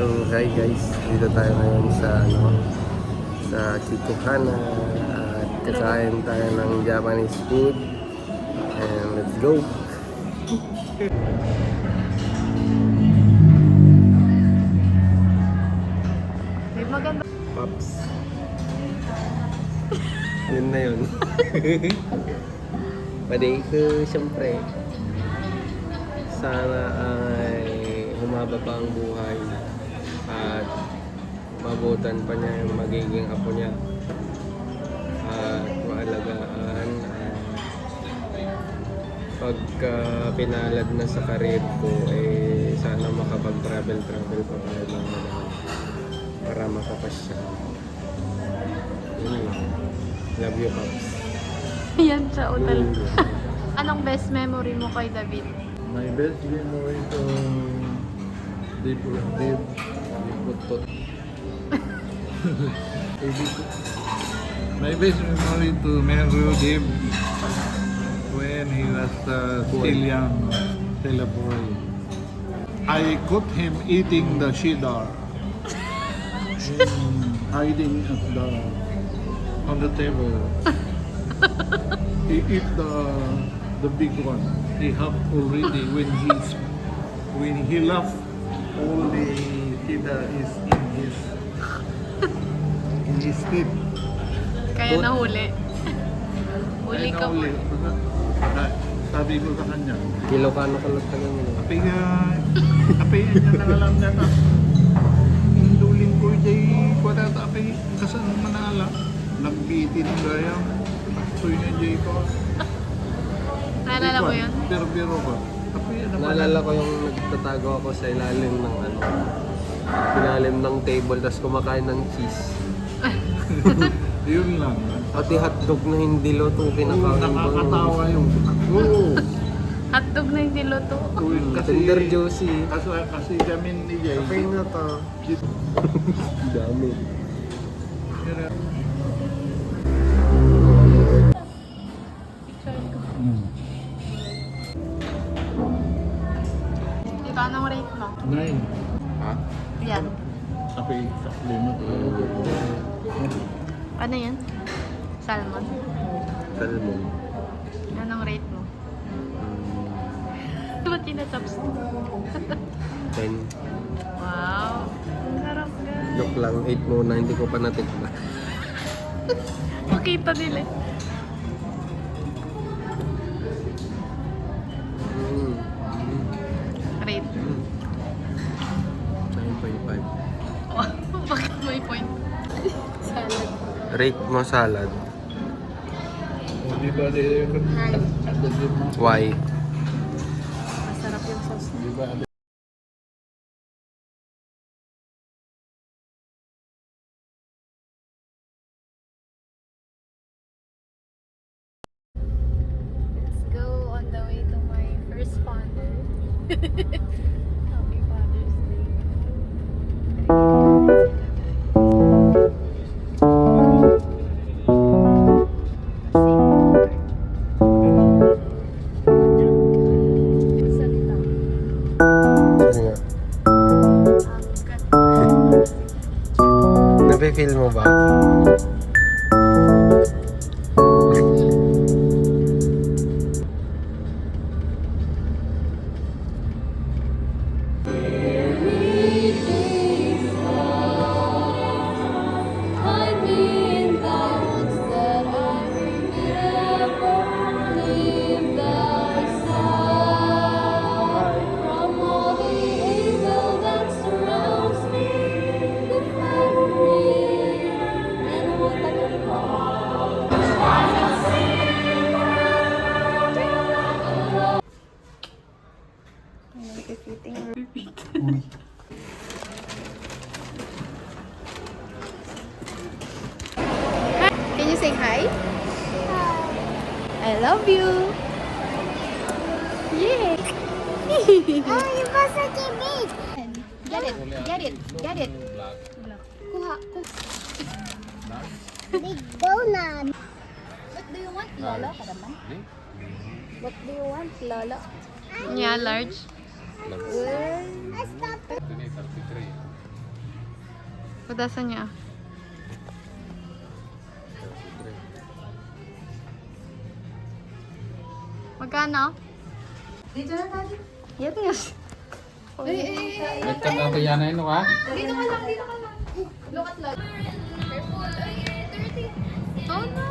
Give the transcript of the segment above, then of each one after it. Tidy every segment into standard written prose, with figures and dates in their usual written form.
So hi guys, dito tayo ngayon sa Chichihana at kakain tayo ng Japanese food and let's go! Maganda. Pops. Yun na yun. Paday ko siyempre. Sana ay humaba pa ang buhay at mabutan pa niya yung magiging apo niya at maalagaan pagka pinalad na sa karir ko sana makapag-travel pa tayo ng para makapasya. Yun lang. Love you, Pops. Yan siya, utal. Anong best memory mo kay David? My best memory to Deep Putot. My best memory to Meru Deep when he was still young, still a boy. I caught him eating the cheddar. Hiding on the table. He eat the big one. He have already when he laughed, all the cheddar is in his teeth. Kaya nahuli. Huli ka mo. Sabi ko sa kanya, Ilocano ka lang talaga mo. apihan niya na alam niya na. Induling ko jay kuwata api kasan manala. Nagbitin gaya. Soy na jay ko. Naalala mo yun? Pero ba? Apihan na Naalala ko yung nagtatago ako sa ilalim ng table tapos kumakain ng cheese. Yun lang. Pati hotdog na hindi luto kinakain ko. Nakakatawa yung oo. Hotdog na hindi luto. Tender juicy. Kasi kami ni Jay. Okay na to. Dami. Dito, anong rate mo? 9. Ha? Yan. Api sa limot. Ano yan? Salmon. Salmon. Anong rate mo? Ba't tinataps? 10. Wow. Ang sarap guys. Joke lang, 8 muna, hindi ko pa natikman. Makita nila. Rate. 9.5. Oh, bakit may point? Salad. Rate mo salad. O di ba Why? Masarap yung sauce niya. di ba Let's go on the way to my first father. Happy Father's Day. Salita. Sige nga. Angkat. Nafe-feel mo ba? Can you say hi? I love you. Yay! Oh, you got such a big. Get it. Get it. Kuha. Big donut. What do you want, Lolo? What do you want, Lolo? Yeah, large. I stopped. Putasan niya. Magkano? Dito na tayo. Yes. Nagkakatayanan no ha? Dito ka lang, dito ka lang. Look at log. Careful. Ay, dirty. Oh no.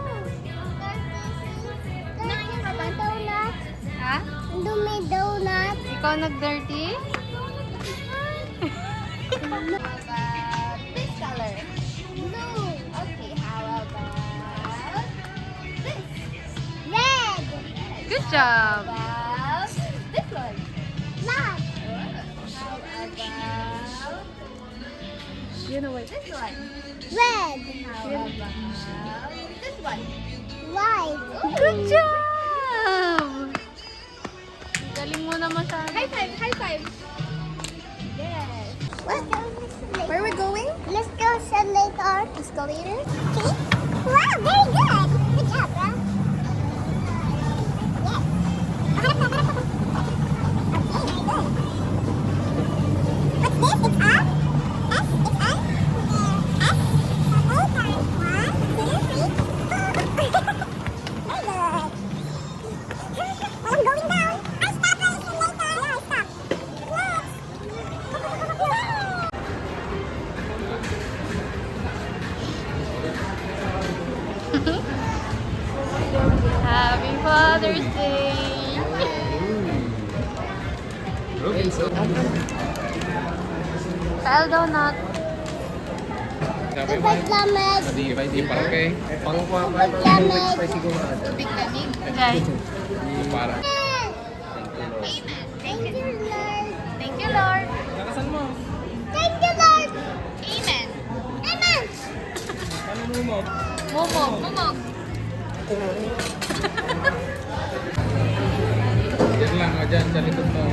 Nakain ka ba donut? Ha? Dumi donut. Ikaw nag-dirty? How about this color? Blue. Okay, how about this? Red. Good job. About this one? Black. How about You know what? this one? Red. How about this one? White. Good job! Galing mo naman sa High five, high five. Yes. Let's go. Where are we going? Let's go escalator. Escalator? Okay. Wow, very good. Good job, bro. Yes. Okay, very good. What's this? It's up. S. It's up. S. Okay. 1, 2, 3, 4. Very good. I'm going down. I stop right escalator. Yeah, I stop. Yes. Happy Father's Day! Okay, so... Style donut. Tubig lamig. Di pa okay? Pangkuha pa Tubig lamig. spicy ko nga. Big lamig. Okay. Para. Thank you, Lord. Thank you, Lord. Nakasan mo? Thank you, Lord. Amen. Amen. Ano mo mo? Momo. Momo. Diyan lang, dyan, sa likod mo.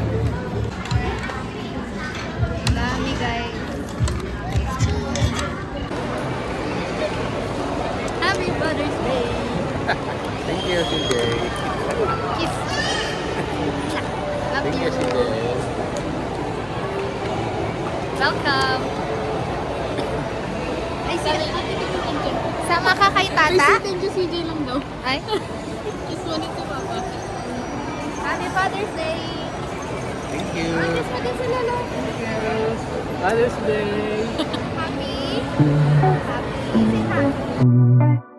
Dami, guys. Happy Father's Day! Thank you, CJ. Kiss. Love Thank you, you. CJ. Welcome. Ay, sama ka kay tata? Thank you, CJ lang daw. Ay. Just wanted to papa. Happy Father's Day! Thank you. Kiss mo din si Lolo. Father's Day. Happy. Happy. Say hi.